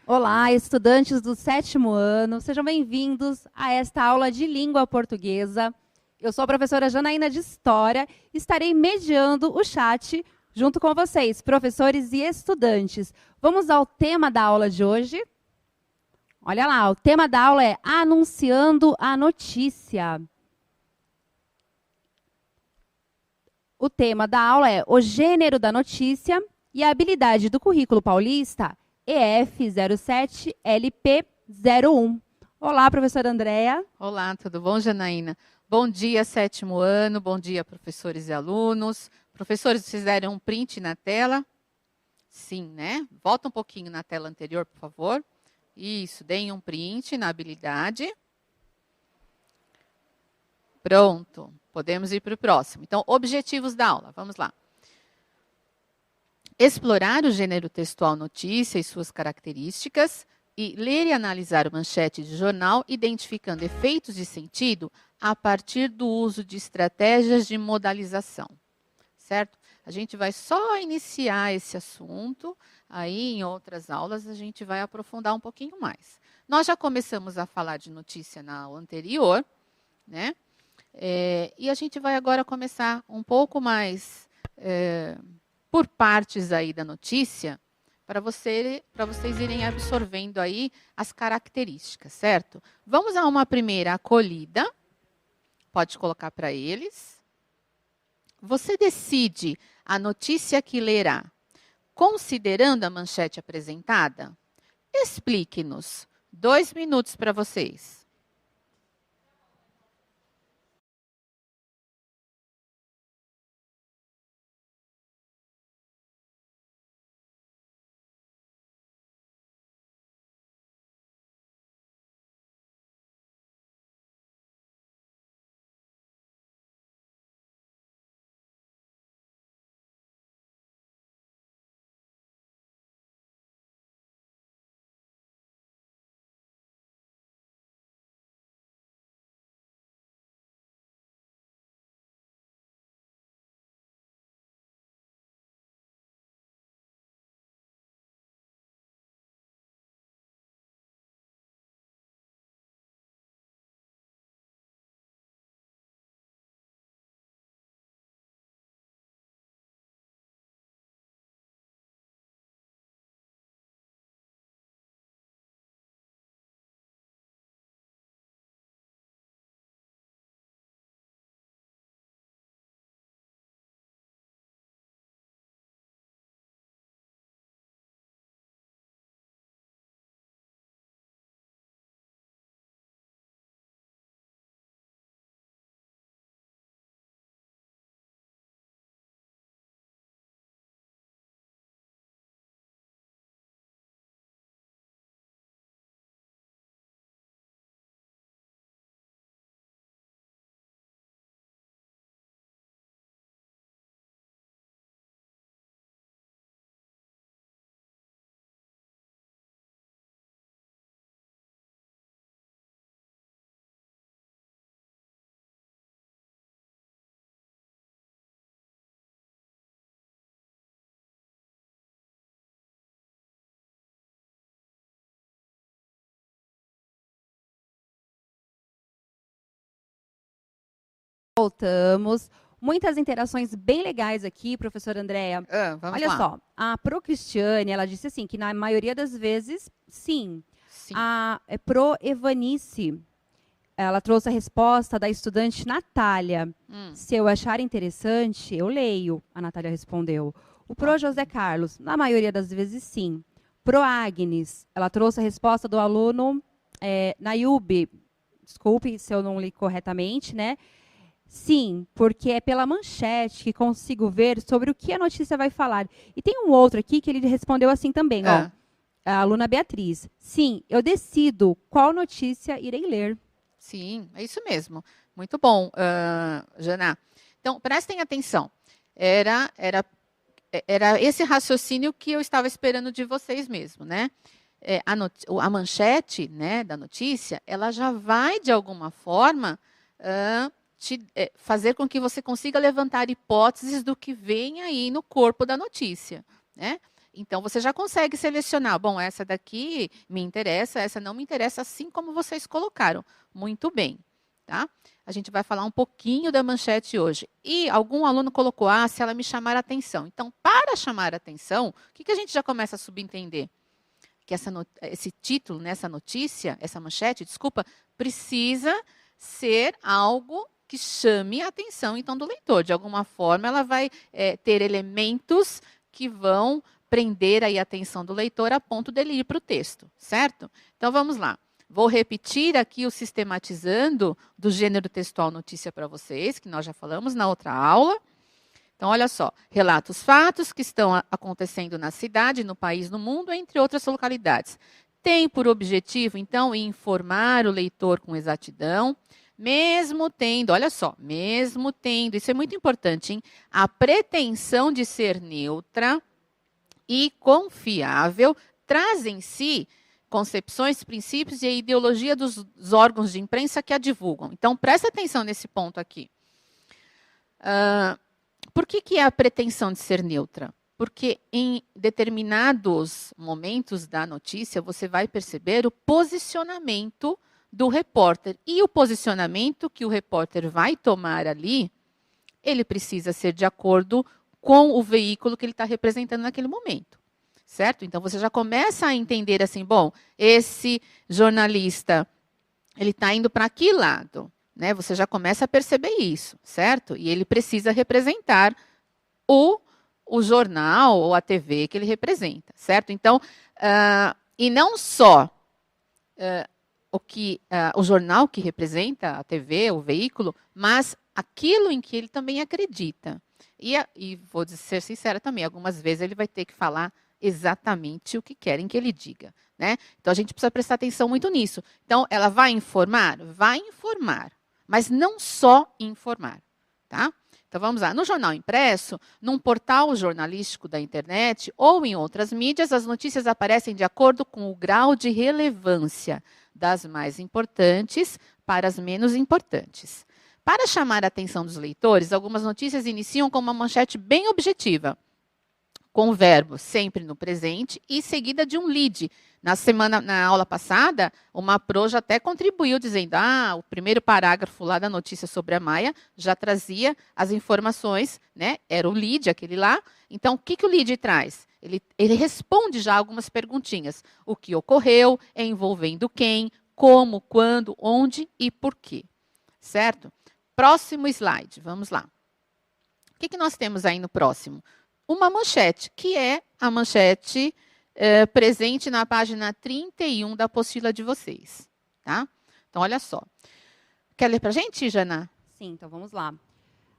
Olá, estudantes do 7º ano, sejam bem-vindos a esta aula de língua portuguesa. Eu sou a professora Janaína de História e estarei mediando o chat junto com vocês, professores e estudantes. Vamos ao tema da aula de hoje? Olha lá, o tema da aula é Anunciando a Notícia. O tema da aula é o gênero da notícia e a habilidade do currículo paulista EF07LP01. Olá, professora Andréa. Olá, tudo bom, Janaína? Bom dia, 7º ano, bom dia, professores e alunos. Professores, vocês deram um print na tela? Sim, né? Volta um pouquinho na tela anterior, por favor. Isso, deem um print na habilidade. Pronto, podemos ir para o próximo. Então, objetivos da aula, vamos lá. Explorar o gênero textual notícia e suas características e ler e analisar manchete de jornal, identificando efeitos de sentido a partir do uso de estratégias de modalização, certo? A gente vai só iniciar esse assunto, aí em outras aulas a gente vai aprofundar um pouquinho mais. Nós já começamos a falar de notícia na aula anterior, né? E a gente vai agora começar um pouco mais por partes aí da notícia, para vocês irem absorvendo aí as características, certo? Vamos a uma primeira acolhida. Pode colocar para eles. Você decide a notícia que lerá, considerando a manchete apresentada? Explique-nos. 2 minutos para vocês. Voltamos. Muitas interações bem legais aqui, professora Andréa. Vamos Olha lá. Só, a Pro Cristiane, ela disse assim, que na maioria das vezes, sim. Sim. A Pro Evanice, ela trouxe a resposta da estudante Natália. Se eu achar interessante, eu leio, a Natália respondeu. O Pro José Carlos, na maioria das vezes, sim. Pro Agnes, ela trouxe a resposta do aluno Nayubi. Desculpe se eu não li corretamente, né? Sim, porque é pela manchete que consigo ver sobre o que a notícia vai falar. E tem um outro aqui que ele respondeu assim também, ó. A aluna Beatriz. Sim, eu decido qual notícia irei ler. Sim, é isso mesmo. Muito bom, Jana. Então, prestem atenção. Era esse raciocínio que eu estava esperando de vocês mesmo, né? A manchete, né, da notícia, ela já vai, de alguma forma, fazer com que você consiga levantar hipóteses do que vem aí no corpo da notícia, né? Então, você já consegue selecionar. Bom, essa daqui me interessa, essa não me interessa, assim como vocês colocaram. Muito bem, tá? A gente vai falar um pouquinho da manchete hoje. E algum aluno colocou, se ela me chamar a atenção. Então, para chamar a atenção, o que a gente já começa a subentender? Que esse título, essa notícia, essa manchete, desculpa, precisa ser algo que chame a atenção, então, do leitor. De alguma forma, ela vai ter elementos que vão prender aí a atenção do leitor a ponto dele ir para o texto, certo? Então, vamos lá. Vou repetir aqui o sistematizando do gênero textual notícia para vocês, que nós já falamos na outra aula. Então, olha só. Relata os fatos que estão acontecendo na cidade, no país, no mundo, entre outras localidades. Tem por objetivo, então, informar o leitor com exatidão, mesmo tendo, olha só, mesmo tendo, isso é muito importante, hein? A pretensão de ser neutra e confiável, traz em si concepções, princípios e a ideologia dos órgãos de imprensa que a divulgam. Então, presta atenção nesse ponto aqui. Por que é a pretensão de ser neutra? Porque em determinados momentos da notícia, você vai perceber o posicionamento do repórter. E o posicionamento que o repórter vai tomar ali, ele precisa ser de acordo com o veículo que ele está representando naquele momento. Certo? Então, você já começa a entender assim, bom, esse jornalista, ele está indo para que lado? Né? Você já começa a perceber isso, certo? E ele precisa representar o jornal ou a TV que ele representa, certo? Então, e não só o jornal que representa a TV, o veículo, mas aquilo em que ele também acredita. E vou ser sincera também, algumas vezes ele vai ter que falar exatamente o que querem que ele diga, né? Então, a gente precisa prestar atenção muito nisso. Então, ela vai informar? Vai informar, mas não só informar, tá? Então, vamos lá. No jornal impresso, num portal jornalístico da internet ou em outras mídias, as notícias aparecem de acordo com o grau de relevância das mais importantes para as menos importantes. Para chamar a atenção dos leitores, algumas notícias iniciam com uma manchete bem objetiva, com o verbo sempre no presente e seguida de um lead. Na aula passada, uma proja até contribuiu dizendo, o primeiro parágrafo lá da notícia sobre a Maia já trazia as informações, né? Era o lead, aquele lá. Então, o que o lead traz? Ele responde já algumas perguntinhas. O que ocorreu, envolvendo quem, como, quando, onde e por quê. Certo? Próximo slide, vamos lá. O que nós temos aí no próximo? Uma manchete, que é a manchete presente na página 31 da apostila de vocês. Tá? Então, olha só. Quer ler para a gente, Jana? Sim, então vamos lá.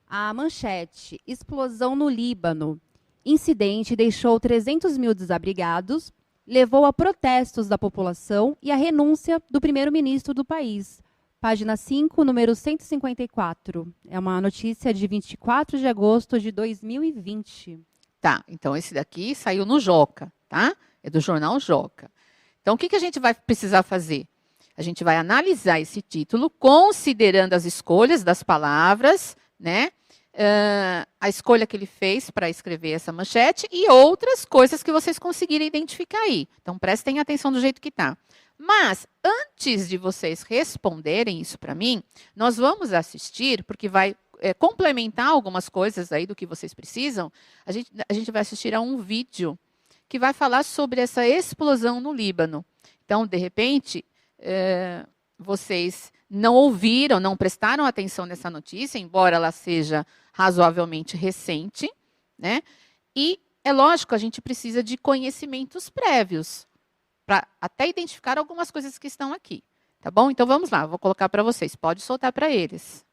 A manchete, explosão no Líbano. Incidente deixou 300 mil desabrigados, levou a protestos da população e a renúncia do primeiro-ministro do país. Página 5, número 154. É uma notícia de 24 de agosto de 2020. Tá, então esse daqui saiu no Joca, tá? É do jornal Joca. Então, o que a gente vai precisar fazer? A gente vai analisar esse título, considerando as escolhas das palavras, né? A escolha que ele fez para escrever essa manchete e outras coisas que vocês conseguirem identificar aí. Então, prestem atenção do jeito que está. Mas, antes de vocês responderem isso para mim, nós vamos assistir, porque vai complementar algumas coisas aí do que vocês precisam, a gente vai assistir a um vídeo que vai falar sobre essa explosão no Líbano. Então, de repente, vocês não ouviram, não prestaram atenção nessa notícia, embora ela seja razoavelmente recente, né? E, é lógico, a gente precisa de conhecimentos prévios para até identificar algumas coisas que estão aqui. Tá bom? Então, vamos lá, vou colocar para vocês. Pode soltar para eles.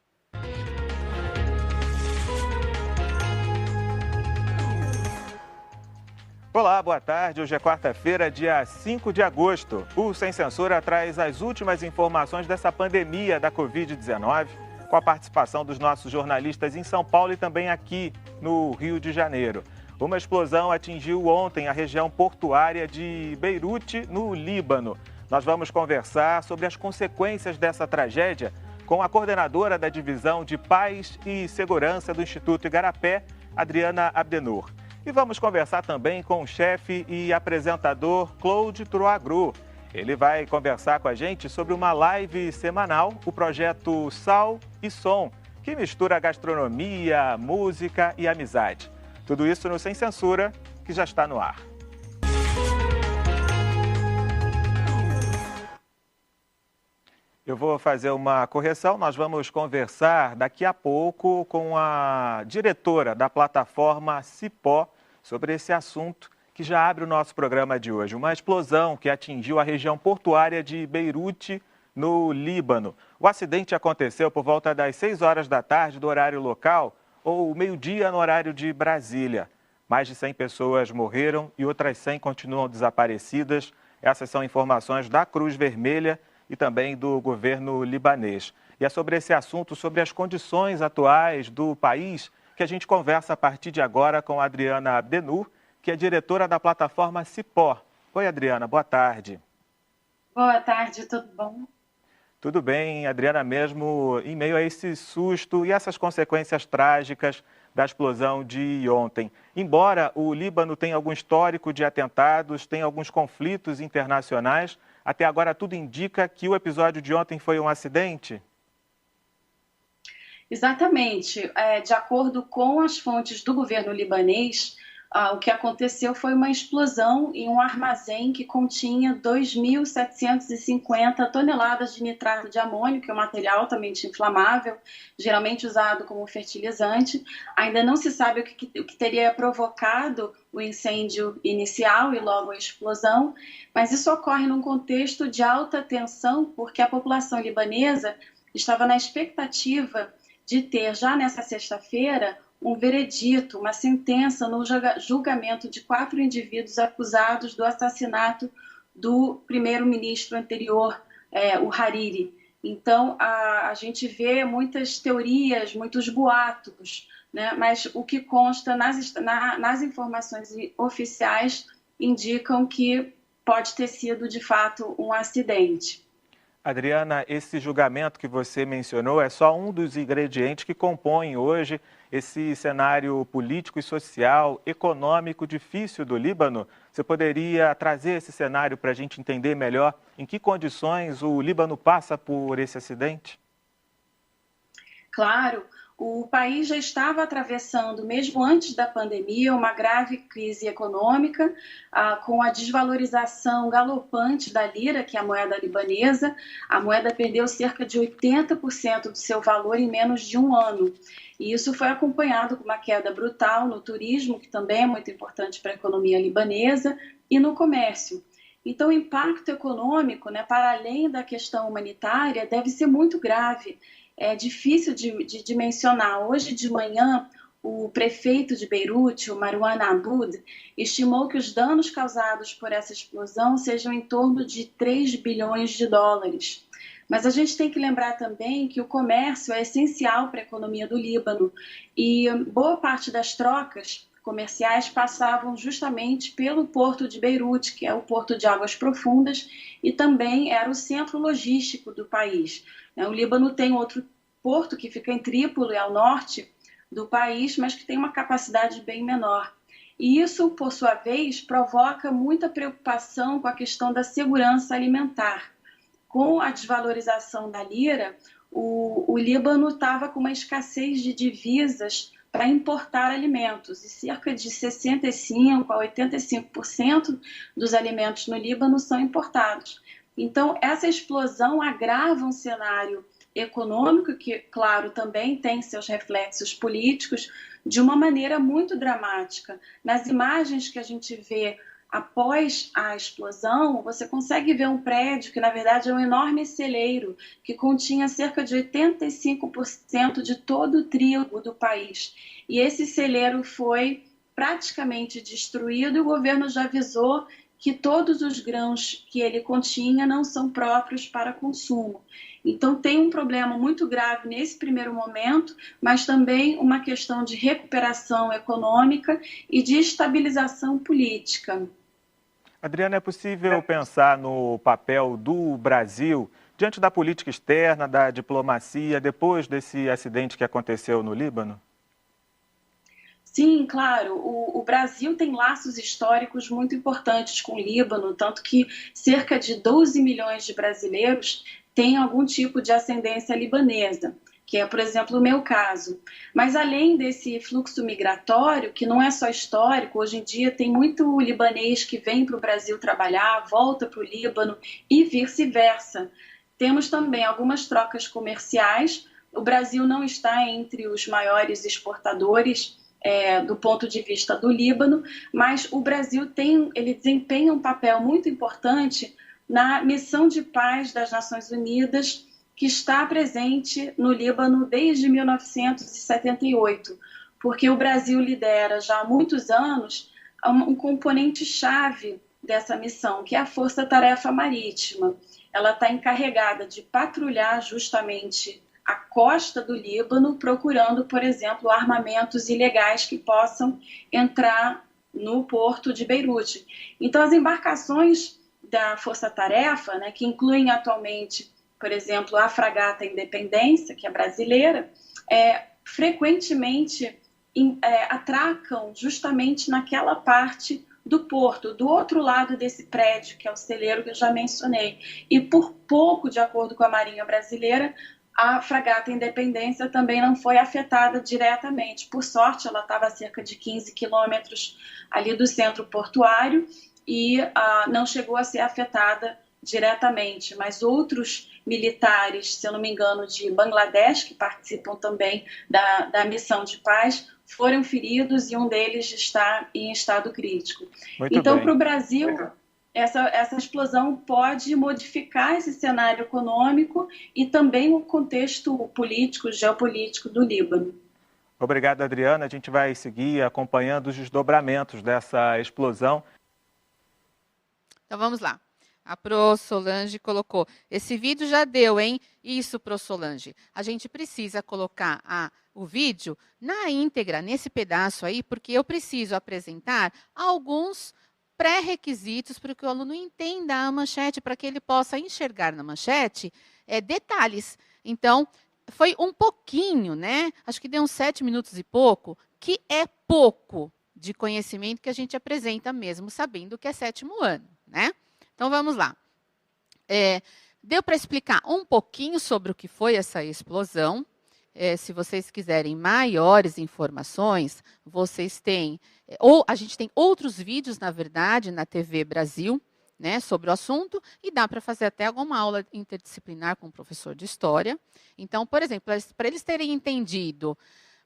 Olá, boa tarde. Hoje é quarta-feira, dia 5 de agosto. O Sem Censura traz as últimas informações dessa pandemia da Covid-19, com a participação dos nossos jornalistas em São Paulo e também aqui no Rio de Janeiro. Uma explosão atingiu ontem a região portuária de Beirute, no Líbano. Nós vamos conversar sobre as consequências dessa tragédia com a coordenadora da Divisão de Paz e Segurança do Instituto Igarapé, Adriana Abdenur. E vamos conversar também com o chefe e apresentador Claude Troagru. Ele vai conversar com a gente sobre uma live semanal, o projeto Sal e Som, que mistura gastronomia, música e amizade. Tudo isso no Sem Censura, que já está no ar. Eu vou fazer uma correção, nós vamos conversar daqui a pouco com a diretora da plataforma Cipó sobre esse assunto que já abre o nosso programa de hoje. Uma explosão que atingiu a região portuária de Beirute, no Líbano. O acidente aconteceu por volta das 6 horas da tarde do horário local ou meio-dia no horário de Brasília. Mais de 100 pessoas morreram e outras 100 continuam desaparecidas. Essas são informações da Cruz Vermelha e também do governo libanês. E é sobre esse assunto, sobre as condições atuais do país, que a gente conversa a partir de agora com a Adriana Benur, que é diretora da plataforma Cipó. Oi, Adriana, boa tarde. Boa tarde, tudo bom? Tudo bem, Adriana, mesmo em meio a esse susto e essas consequências trágicas da explosão de ontem. Embora o Líbano tenha algum histórico de atentados, tenha alguns conflitos internacionais, até agora tudo indica que o episódio de ontem foi um acidente? Exatamente. De acordo com as fontes do governo libanês, o que aconteceu foi uma explosão em um armazém que continha 2.750 toneladas de nitrato de amônio, que é um material altamente inflamável, geralmente usado como fertilizante. Ainda não se sabe o que teria provocado o incêndio inicial e logo a explosão, mas isso ocorre num contexto de alta tensão, porque a população libanesa estava na expectativa de ter, já nessa sexta-feira, um veredito, uma sentença no julgamento de 4 indivíduos acusados do assassinato do primeiro-ministro anterior, o Hariri. Então, a gente vê muitas teorias, muitos boatos, né? Mas o que consta nas informações oficiais indicam que pode ter sido, de fato, um acidente. Adriana, esse julgamento que você mencionou é só um dos ingredientes que compõem hoje esse cenário político e social, econômico difícil do Líbano. Você poderia trazer esse cenário para a gente entender melhor em que condições o Líbano passa por esse acidente? Claro. O país já estava atravessando, mesmo antes da pandemia, uma grave crise econômica, com a desvalorização galopante da lira, que é a moeda libanesa. A moeda perdeu cerca de 80% do seu valor em menos de um ano. E isso foi acompanhado com uma queda brutal no turismo, que também é muito importante para a economia libanesa, e no comércio. Então, o impacto econômico, né, para além da questão humanitária, deve ser muito grave. É difícil de dimensionar. Hoje de manhã, o prefeito de Beirute, o Marwan Aboud, estimou que os danos causados por essa explosão sejam em torno de 3 bilhões de dólares. Mas a gente tem que lembrar também que o comércio é essencial para a economia do Líbano e boa parte das trocas comerciais passavam justamente pelo porto de Beirute, que é o porto de águas profundas, e também era o centro logístico do país. O Líbano tem outro porto que fica em Trípoli, ao norte do país, mas que tem uma capacidade bem menor. E isso, por sua vez, provoca muita preocupação com a questão da segurança alimentar. Com a desvalorização da lira, o Líbano estava com uma escassez de divisas para importar alimentos, e cerca de 65% a 85% dos alimentos no Líbano são importados. Então, essa explosão agrava um cenário econômico, que, claro, também tem seus reflexos políticos, de uma maneira muito dramática. Nas imagens que a gente vê após a explosão, você consegue ver um prédio que, na verdade, é um enorme celeiro, que continha cerca de 85% de todo o trigo do país. E esse celeiro foi praticamente destruído e o governo já avisou que todos os grãos que ele continha não são próprios para consumo. Então tem um problema muito grave nesse primeiro momento, mas também uma questão de recuperação econômica e de estabilização política. Adriana, é possível pensar no papel do Brasil diante da política externa, da diplomacia, depois desse acidente que aconteceu no Líbano? Sim, claro. O Brasil tem laços históricos muito importantes com o Líbano, tanto que cerca de 12 milhões de brasileiros têm algum tipo de ascendência libanesa, que é, por exemplo, o meu caso. Mas além desse fluxo migratório, que não é só histórico, hoje em dia tem muito libanês que vem para o Brasil trabalhar, volta para o Líbano e vice-versa. Temos também algumas trocas comerciais. O Brasil não está entre os maiores exportadores do ponto de vista do Líbano, mas o Brasil ele desempenha um papel muito importante na missão de paz das Nações Unidas, que está presente no Líbano desde 1978, porque o Brasil lidera já há muitos anos um componente-chave dessa missão, que é a Força Tarefa Marítima. Ela está encarregada de patrulhar justamente a costa do Líbano, procurando, por exemplo, armamentos ilegais que possam entrar no porto de Beirute. Então, as embarcações da Força Tarefa, né, que incluem atualmente, por exemplo, a fragata Independência, que é brasileira, frequentemente atracam justamente naquela parte do porto, do outro lado desse prédio, que é o celeiro que eu já mencionei. E por pouco, de acordo com a Marinha Brasileira, a fragata Independência também não foi afetada diretamente. Por sorte, ela estava a cerca de 15 quilômetros ali do centro portuário e não chegou a ser afetada diretamente. Mas outros militares, se eu não me engano, de Bangladesh, que participam também da missão de paz, foram feridos e um deles está em estado crítico. Então, para o Brasil, essa explosão pode modificar esse cenário econômico e também o contexto político, geopolítico do Líbano. Obrigado, Adriana. A gente vai seguir acompanhando os desdobramentos dessa explosão. Então, vamos lá. A Pro Solange colocou, esse vídeo já deu, hein? Isso, Pro Solange. A gente precisa colocar o vídeo na íntegra, nesse pedaço aí, porque eu preciso apresentar alguns pré-requisitos para que o aluno entenda a manchete, para que ele possa enxergar na manchete detalhes. Então, foi um pouquinho, né? Acho que deu uns 7 minutos e pouco, que é pouco de conhecimento que a gente apresenta mesmo sabendo que é 7º ano, né? Então, vamos lá. Deu para explicar um pouquinho sobre o que foi essa explosão. Se vocês quiserem maiores informações, vocês têm... a gente tem outros vídeos, na verdade, na TV Brasil, né, sobre o assunto, e dá para fazer até alguma aula interdisciplinar com o professor de História. Então, por exemplo, para eles terem entendido,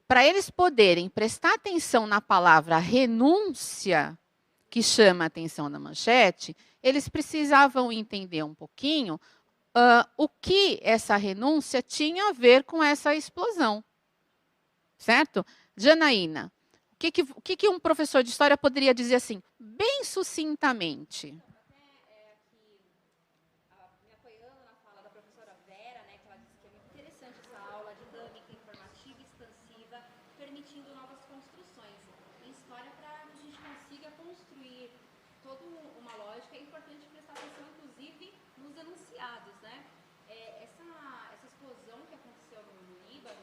para eles poderem prestar atenção na palavra renúncia, que chama a atenção na manchete, eles precisavam entender um pouquinho o que essa renúncia tinha a ver com essa explosão. Certo? Janaína, o que um professor de História poderia dizer assim, bem sucintamente? Me apoiando na fala da professora Vera, né, que ela disse que é muito interessante essa aula dinâmica, informativa e expansiva, permitindo novas construções. Em História, para que a gente consiga construir toda uma lógica, é importante prestar atenção, inclusive, nos enunciados, né? Essa explosão que aconteceu no Líbano,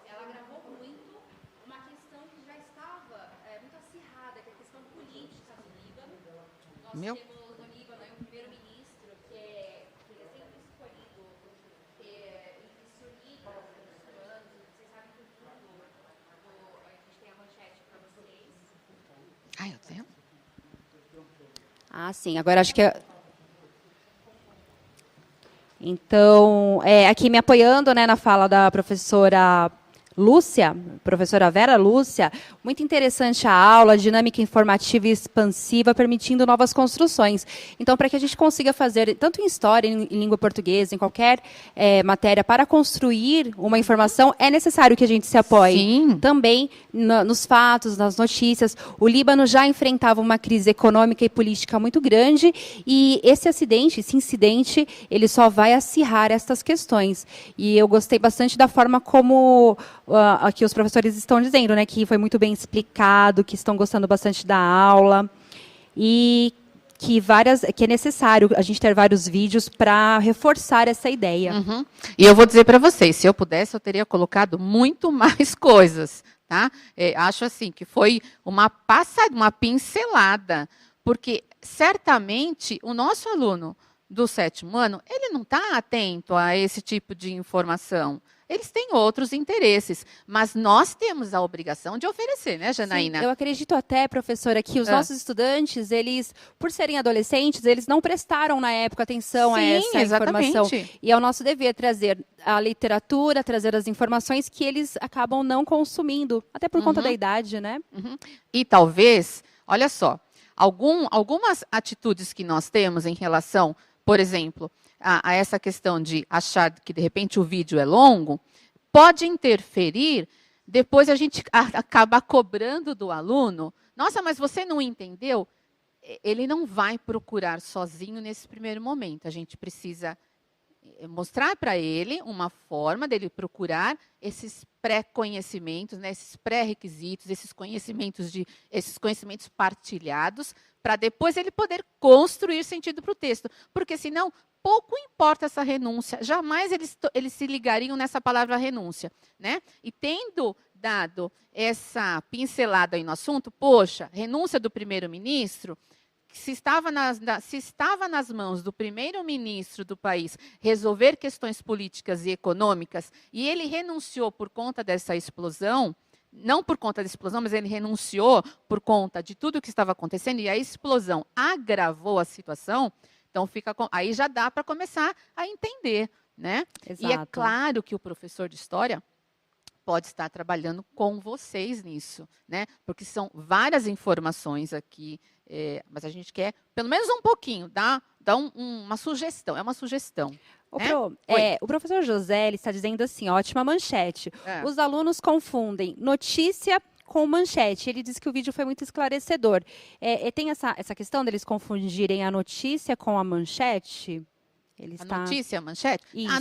ela agravou muito uma questão que já estava muito acirrada, que é a questão política do Líbano. Nós temos no Líbano um primeiro-ministro que é sempre escolhido e se unir com os muçulmanos. Vocês sabem que a gente tem a manchete para vocês. Eu tenho? Sim. Agora acho que... Então, aqui me apoiando, né, na fala da professora Lúcia, professora Vera Lúcia, muito interessante a aula, dinâmica informativa e expansiva, permitindo novas construções. Então, para que a gente consiga fazer, tanto em história, em língua portuguesa, em qualquer matéria, para construir uma informação, é necessário que a gente se apoie. Sim. Também nos fatos, nas notícias. O Líbano já enfrentava uma crise econômica e política muito grande, e esse incidente, ele só vai acirrar estas questões. E eu gostei bastante da forma como... aqui os professores estão dizendo, né, que foi muito bem explicado, que estão gostando bastante da aula e que é necessário a gente ter vários vídeos para reforçar essa ideia. Uhum. E eu vou dizer para vocês, se eu pudesse, eu teria colocado muito mais coisas, tá? Acho assim que foi uma pincelada, porque certamente o nosso aluno do 7º ano, ele não está atento a esse tipo de informação. Eles têm outros interesses, mas nós temos a obrigação de oferecer, né, Janaína? Sim, eu acredito até, professora, que os nossos estudantes, eles, por serem adolescentes, eles não prestaram na época atenção a essa informação. E é o nosso dever trazer a literatura, trazer as informações que eles acabam não consumindo, até por conta da idade, né? E talvez, olha só, algumas atitudes que nós temos em relação, por exemplo, a essa questão de achar que, de repente, o vídeo é longo, pode interferir, depois a gente acaba cobrando do aluno. Nossa, mas você não entendeu? Ele não vai procurar sozinho nesse primeiro momento. A gente precisa mostrar para ele uma forma dele procurar esses pré-conhecimentos, né, esses pré-requisitos, esses conhecimentos partilhados, para depois ele poder construir sentido para o texto. Porque, senão, pouco importa essa renúncia, jamais eles se ligariam nessa palavra renúncia, né? E tendo dado essa pincelada aí no assunto, poxa, renúncia do primeiro-ministro, se estava nas mãos do primeiro-ministro do país resolver questões políticas e econômicas, e ele renunciou por conta dessa explosão, não por conta da explosão, mas ele renunciou por conta de tudo o que estava acontecendo, e a explosão agravou a situação, então aí já dá para começar a entender, né? Exato. E é claro que o professor de história pode estar trabalhando com vocês nisso, né? Porque são várias informações aqui, mas a gente quer pelo menos um pouquinho, dá uma sugestão, é uma sugestão. O professor José ele está dizendo assim, ótima manchete. Os alunos confundem notícia com manchete. Ele disse que o vídeo foi muito esclarecedor. Tem essa questão deles confundirem a notícia com a manchete? Notícia, manchete? Isso.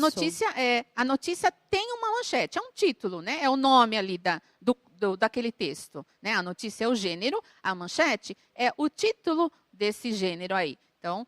A notícia tem uma manchete, é um título, né? É o nome ali daquele texto. Né? A notícia é o gênero, a manchete é o título desse gênero aí. Então,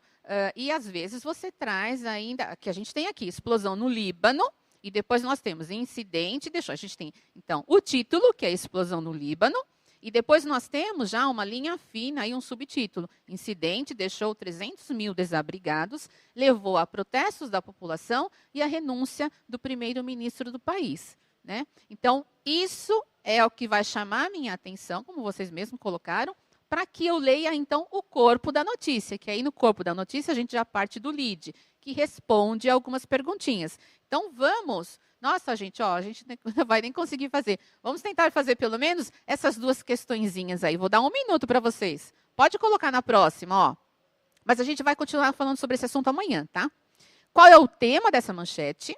e às vezes você traz ainda, que a gente tem aqui, explosão no Líbano, e depois nós temos incidente, a gente tem, então, o título, que é explosão no Líbano, e depois nós temos já uma linha fina, aí um subtítulo. Incidente deixou 300 mil desabrigados, levou a protestos da população e a renúncia do primeiro-ministro do país. Né? Então, isso é o que vai chamar a minha atenção, como vocês mesmos colocaram, para que eu leia, então, o corpo da notícia, que aí no corpo da notícia a gente já parte do lead, que responde algumas perguntinhas. Então, vamos... Nossa, gente, a gente não vai nem conseguir fazer. Vamos tentar fazer pelo menos essas duas questõezinhas aí. Vou dar 1 minuto para vocês. Pode colocar na próxima, ó. Mas a gente vai continuar falando sobre esse assunto amanhã, tá? Qual é o tema dessa manchete?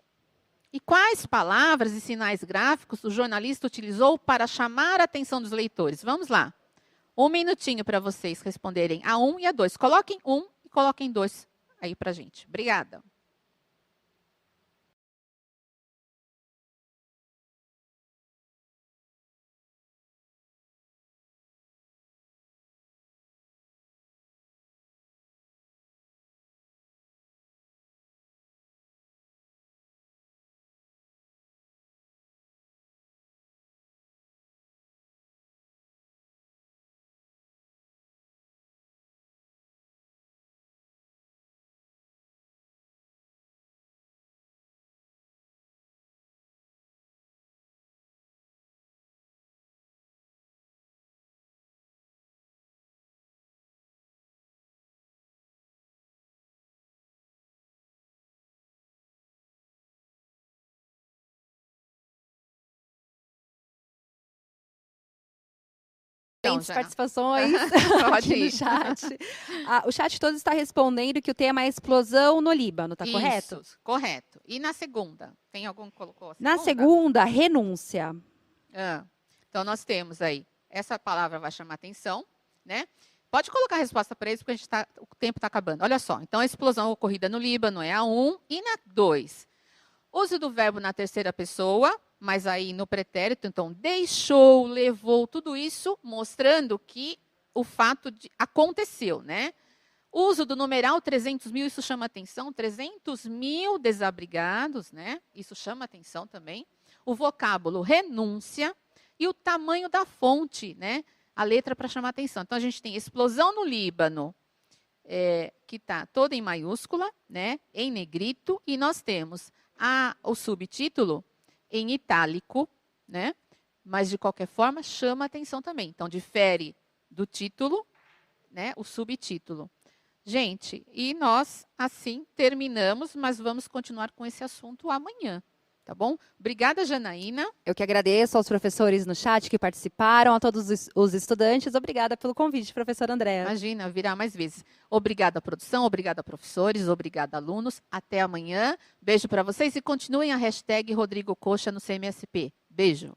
E quais palavras e sinais gráficos o jornalista utilizou para chamar a atenção dos leitores? Vamos lá. 1 minutinho para vocês responderem a 1 e a 2. Coloquem 1 e coloquem 2 aí para a gente. Obrigada. Participações aqui no chat. O chat todo está respondendo que o tema é explosão no Líbano, tá correto? Isso, correto. E na segunda? Tem algum que colocou a segunda? Na segunda, renúncia. Então, nós temos aí, essa palavra vai chamar atenção, né? Pode colocar a resposta para eles, porque o tempo está acabando. Olha só, então a explosão ocorrida no Líbano é a 1 e na 2. Uso do verbo na terceira pessoa, mas aí no pretérito, então, deixou, levou, tudo isso mostrando que o fato aconteceu, né? Uso do numeral 300 mil, isso chama atenção, 300 mil desabrigados, né? Isso chama atenção também. O vocábulo renúncia, e o tamanho da fonte, né? A letra para chamar atenção. Então, a gente tem explosão no Líbano, que está toda em maiúscula, né? Em negrito, e nós temos o subtítulo em itálico, né? Mas, de qualquer forma, chama atenção também. Então, difere do título, né? O subtítulo. Gente, e nós, assim, terminamos, mas vamos continuar com esse assunto amanhã, tá bom? Obrigada, Janaína. Eu que agradeço aos professores no chat que participaram, a todos os estudantes. Obrigada pelo convite, professora Andréa. Imagina, virá mais vezes. Obrigada, produção, obrigada, professores, obrigada, alunos. Até amanhã. Beijo para vocês e continuem a hashtag Rodrigo Coxa no CMSP. Beijo.